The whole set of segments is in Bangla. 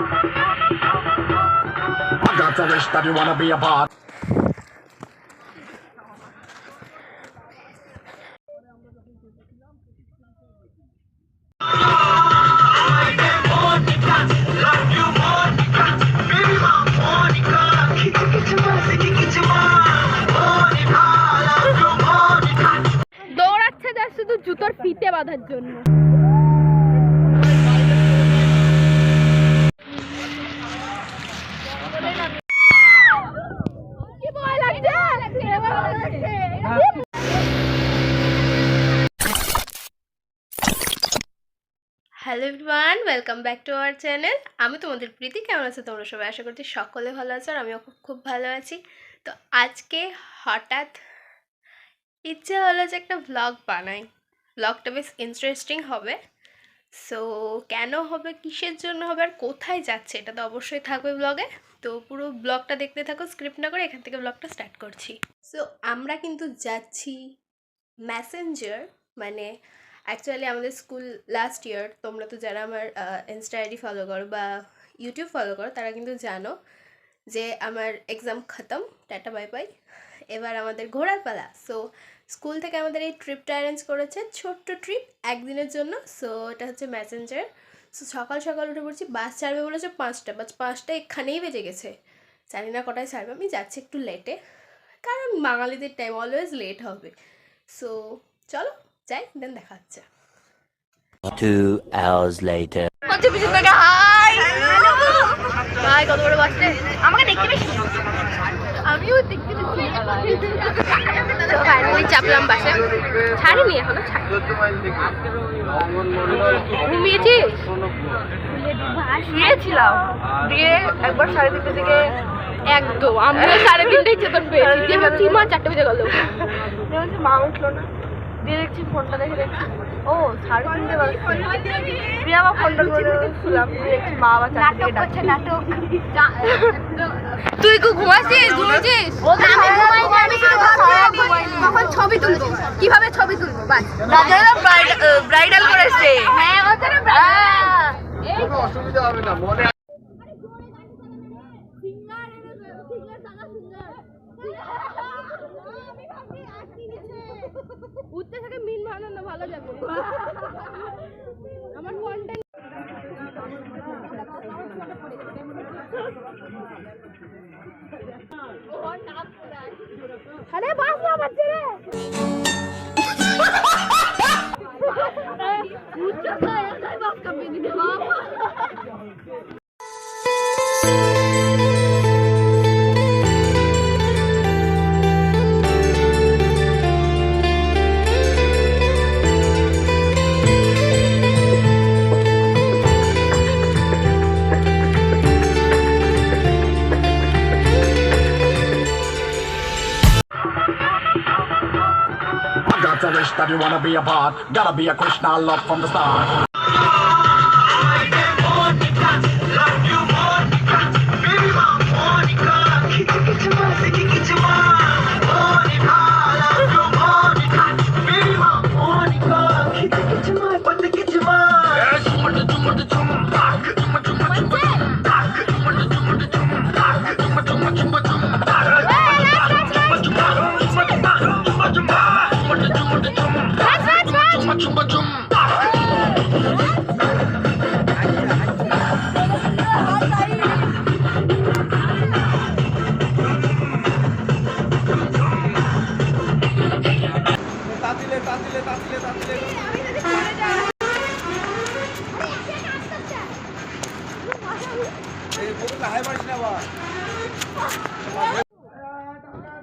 I got a wish that you wanna be a part. দৌড়াচ্ছে যা শুধু জুতোর ফিতে বাঁধার জন্য। Hello everyone, welcome back to our channel. আমি তোমাদের প্রীতি। কেমন আছো তোমরা সবাই? আশা করছি সকলে ভালো আছো, আর আমিও খুব ভালো আছি। তো আজকে হঠাৎ ইচ্ছে হলো যে একটা ব্লগ বানাই। ব্লগটা বেশ ইন্টারেস্টিং হবে। সো কেন হবে, কিসের জন্য হবে, আর কোথায় যাচ্ছে এটা তো অবশ্যই থাকবে ব্লগে। তো পুরো ব্লগটা দেখতে থাকো, স্ক্রিপ্ট না করে এখান থেকে ব্লগটা স্টার্ট করছি। সো আমরা কিন্তু যাচ্ছি মেসেঞ্জার, মানে অ্যাকচুয়ালি আমাদের স্কুল লাস্ট ইয়ার, তোমরা তো যারা আমার ইনস্টা আইডি ফলো করো বা ইউটিউব ফলো করো তারা কিন্তু জানো যে আমার এক্সাম খতম, টাটা বাই বাই, এবার আমাদের ঘোরার পালা। সো স্কুল থেকে আমাদের এই ট্রিপটা অ্যারেঞ্জ করেছে, ছোট্ট ট্রিপ একদিনের জন্য। সো এটা হচ্ছে মেসেঞ্জার। সো সকাল সকাল উঠে পড়ছি, বাস ছাড়বে বলেছে 5টা, বাস 5টা এখানেই বেজে গেছে, জানি না কটায় ছাড়বে। আমি যাচ্ছি একটু লেটে, কারণ বাঙালিদের টাইম অলওয়েজ লেট হবে। সো চলো যাই, দেন দেখা হচ্ছে। 2 hours later. হচ্ছে পিছন থেকে হাই ভাই, কত বড় বাসটা আমাকে দেখতে পেয়েছি, আমিও দেখতে পেয়েছি। তো ফাইনালি চাপলাম বাসে, ছাড়িনি এখনো, ঘুমিয়েছিস? শুয়েছিলাম দিয়ে একবার 3:30 থেকে একদম আমিও 3:30টায় চেতন পেয়েছি, দিয়ে ভাবছি মা 4টে বেজে গেল, মা উঠলো না, দিয়ে দেখছি ফোনটা দেখছি ও 3:30 বাজে, দিয়ে আমার ফোনটা শুনলাম, দেখছি মা আবার নাটক করছে। নাটক তুই কি ঘুমাচ্ছিস? ঘুমাচ্ছিস? তখন ছবি তুলবো, কিভাবে ছবি তুলবো? বাস ব্রাইডাল করেছে। হ্যাঁ অসুবিধা হবে না, মনে উঠতে থেকে মিন বানানো ভালো যাবে। আমার কন্টেন্ট আরে বাস না বাজছে রে, উঠতে তো একাই বাস কাঁপিয়ে দিবে বাবা। I got a wish that you wanna be a part. Gotta be a Krishna love from the start.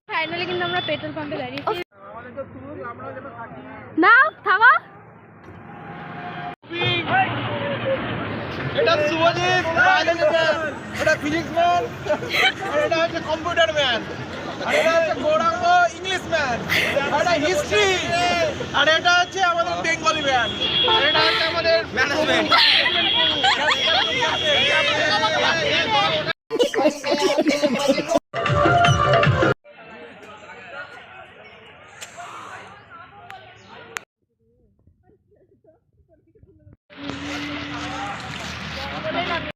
Finally কিন্তু আমরা পেট্রোল পাম্পে দাঁড়িয়েছি। না থামা, এটা শুভজিৎ, এটা ফিজিক্স ম্যান, আর এটা হচ্ছে কম্পিউটার ম্যান, আর এটা হচ্ছে গৌরাঙ্গ ইংলিশ ম্যান, আর এটা হিস্ট্রি, আর এটা হচ্ছে আমাদের বেঙ্গলি ম্যান, আর এটা হচ্ছে আমাদের ম্যানেজমেন্ট।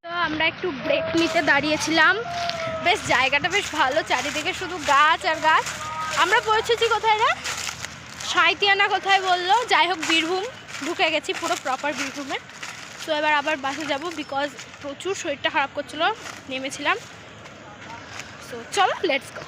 তো আমরা একটু ব্রেক নিতে দাঁড়িয়েছিলাম। বেশ জায়গাটা বেশ ভালো, চারিদিকে শুধু গাছ আর গাছ। আমরা পৌঁছেছি কোথায় রে, সাঁইতিয়ানা কোথায় বললো, যাই হোক বীরভূম ঢুকে গেছি, পুরো প্রপার বীরভূমে। তো এবার আবার বাসে যাব, বিকজ প্রচুর শরীরটা খারাপ করছিল, নেমেছিলাম। সো চলো let's go.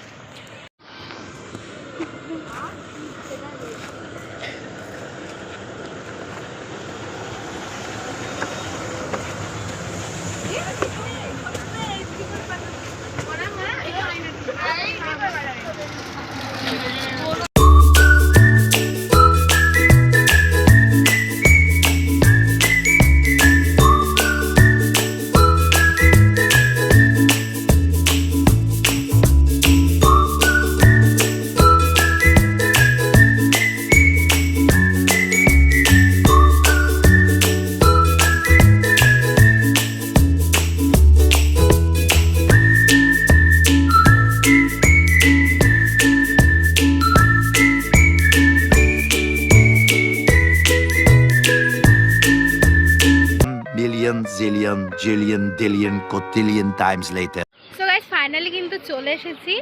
Million, zillion, jillion, dillion, cotillion times later. So guys finally কিন্তু চলে এসেছি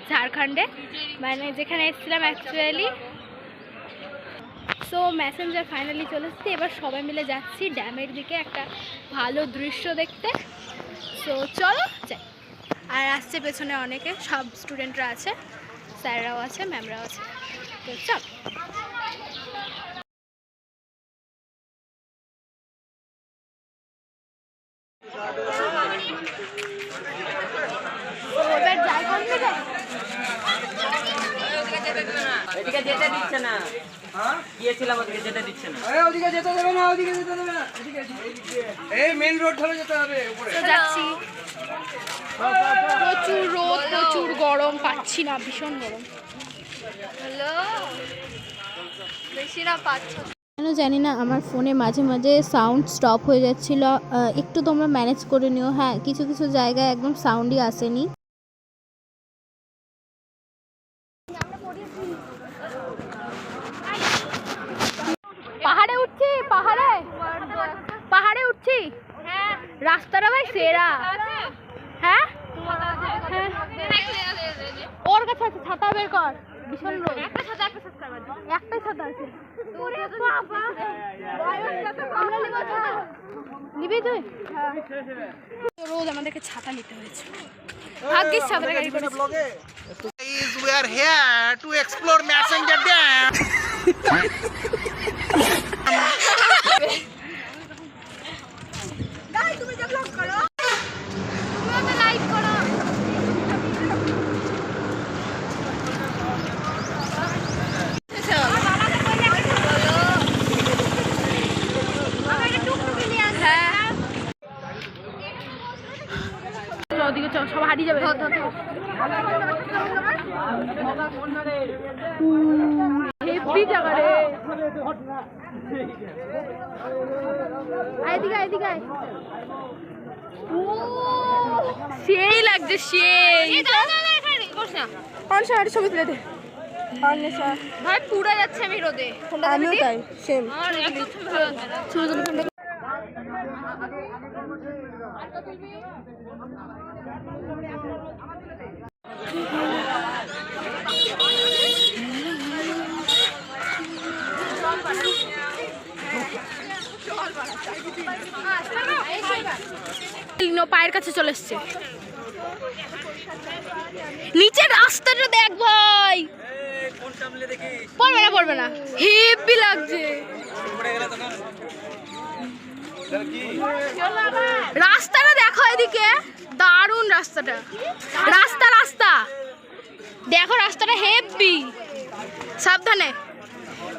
ঝাড়খণ্ডে, মানে যেখানে এসেছিলাম অ্যাকচুয়ালি। সো ম্যাসেঞ্জার ফাইনালি চলে এসেছি, এবার সবাই মিলে যাচ্ছি ড্যামের দিকে একটা ভালো দৃশ্য দেখতে। সো চলো যাই। আর আসছে পেছনে অনেকে, সব স্টুডেন্টরা আছে, স্যাররাও আছে, ম্যামরাও আছে। তো চল। এবার যাই করতে যাই। ওদিকে যেতে দিচ্ছে না। হ্যাঁ গিয়েছিলাম, ওদিকে যেতে দিচ্ছে না। ওদিকে যেতে দেবে না, ওদিকে যেতে দেবে না, এই মেইন রোড ধরে যেতে হবে উপরে। তো যাচ্ছি, প্রচুর রোদ, প্রচুর গরম, পাচ্ছি না, ভীষণ গরম। হ্যালো, বেশি না পাচ্ছ কেন জানি না, আমার ফোনে মাঝে মাঝে সাউন্ড স্টপ হয়ে যাচ্ছিল। একটু তোমরা ম্যানেজ করে নিও। হ্যাঁ, কিছু কিছু জায়গায় একদম সাউন্ডই আসেনি। পাহাড়ে উঠছি, পাহাড়ে পাহাড়ে উঠছি। রাস্তাটা ভাই সেরা। হ্যাঁ ওর কাছে আছে, ছাতা বের কর, ভীষণ রোদ। একটাই ছাতা আছে, নিবি তুই? রোদ, আমাদেরকে ছাতা নিতে হয়েছে, ভাগ্যিস ছাতা গাড়ি করেছি। We are here to explore Messenger Dam. ওদিকে চল, সব হারিয়ে যাবে। হেভি জায়গা রে। এদিকে এদিকে ও সেই লাগছে, সেই। কোন সাইডে ছবি তুলে দে ভাই, পুরা যাচ্ছে আমি রোদে। আমিও তাই, সেম। আর একদম ছবি ভালো লাগছে না। পায়ের কাছে চলে এসছে, নিচে রাস্তাটা দেখ ভাই। পড়বে না পড়বে না, হেভি লাগছে। রাস্তাটা দেখো এদিকে, দারুণ রাস্তাটা। রাস্তা রাস্তা দেখো, রাস্তাটা হেভি, সাবধানে।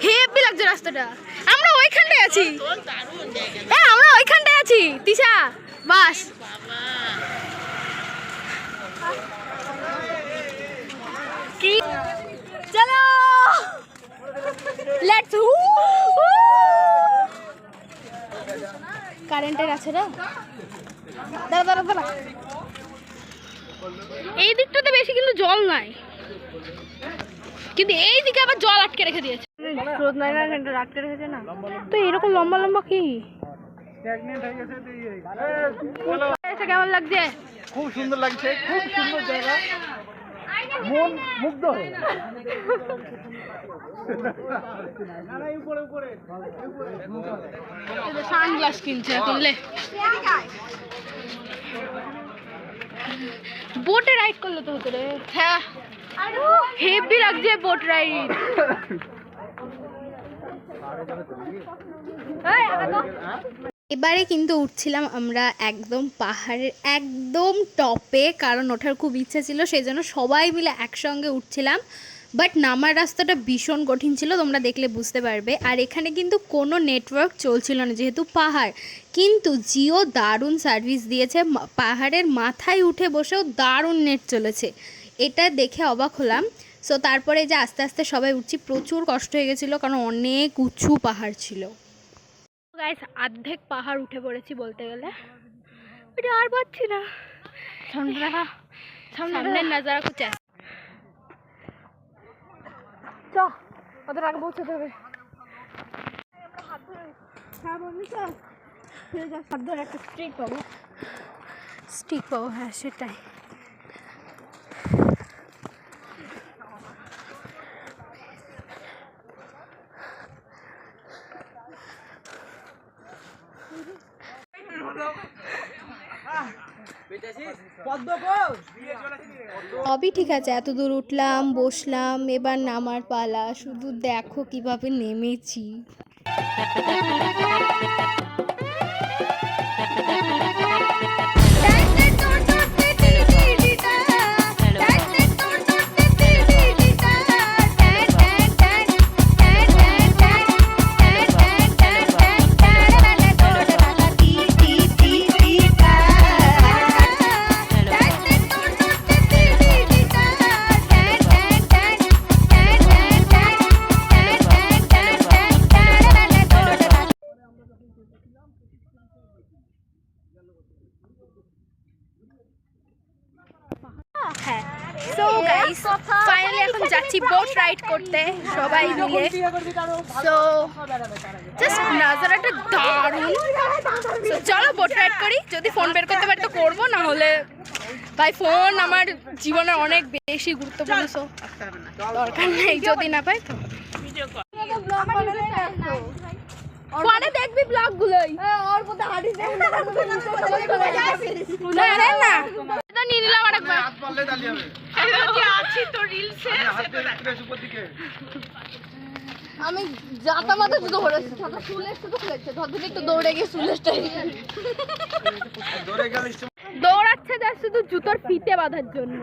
হেভি লাগছে রাস্তাটা। আমরা ওইখানটায় আছি, হ্যাঁ আমরা ওইখানটায় আছি তিশা, বাস। কি চলো লেটস। কারেন্টের আছে রে, দাঁড়া দাঁড়া দাঁড়া। এই দিকটাতে বেশি কিন্তু জল নাই, কিন্তু এই দিকে আবার জল আটকে রেখে দিয়েছে। রোদ নাই না, আটকে রেখেছে না তো। এরকম লম্বা লম্বা কি প্রেগনেন্ট হয়ে গেছে কেমন লাগছে? খুব সুন্দর লাগছে, খুব সুন্দর জায়গা, মন মুগ্ধ হয়ে উপরে উপরে সানগ্লাস কিনছে এখন লে। বোটে রাইড করলে তো হতো রে। হ্যাঁ হেভি লাগছে বোট রাইড। এবারে কিন্তু উঠছিলাম আমরা একদম পাহাড়ের একদম টপে, কারণ ওঠার খুব ইচ্ছা ছিল, সেই জন্য সবাই মিলে একসঙ্গে উঠছিলাম। বাট নামার রাস্তাটা ভীষণ কঠিন ছিল, তোমরা দেখলে বুঝতে পারবে। আর এখানে কিন্তু কোনো নেটওয়ার্ক চলছিল না যেহেতু পাহাড়, কিন্তু জিও দারুণ সার্ভিস দিয়েছে, পাহাড়ের মাথায় উঠে বসেও দারুণ নেট চলেছে, এটা দেখে অবাক হলাম। সো তারপরে যে আস্তে আস্তে সবাই উঠছি, প্রচুর কষ্ট হয়ে গেছিলো কারণ অনেক উঁচু পাহাড় ছিল। গাইস অর্ধেক পাহাড় উঠে পড়েছি বলতে গেলে, ওটা আর পাচ্ছি না। সামনের নাজারা কুছ চ ওদের আগে পৌঁছাতে হবে। একটা স্টিক পাবো, স্টিক পাবো, হ্যাঁ সেটাই। সবই ঠিক আছে, এত দূর উঠলাম, বসলাম, এবার নামার পালা। শুধু দেখো কিভাবে নেমেছি। হ্যাঁ সো গাইস ফাইনালি এখন যাচ্ছি বোট রাইড করতে সবাই মিলে। সো জাস্ট নাজারাটা দারুণ। সো চলো বোট রাইড করি, যদি ফোন বের করতে পারি তো করবো, না হলে ভাই ফোন আমার জীবনের অনেক বেশি গুরুত্বপূর্ণ, সো দরকার নেই, যদি না পাই তো পরে দেখবি ব্লগ গুলোই। না নিয়ে নিলাম আরেকবার। আমি জাতা মাথা শুধু ধরেছি, চুলের শুধু খুলেছে, ধর একটু দৌড়ে গিয়ে চুলেরটাই দৌড়াচ্ছে যা শুধু জুতোর ফিতে বাঁধার জন্য।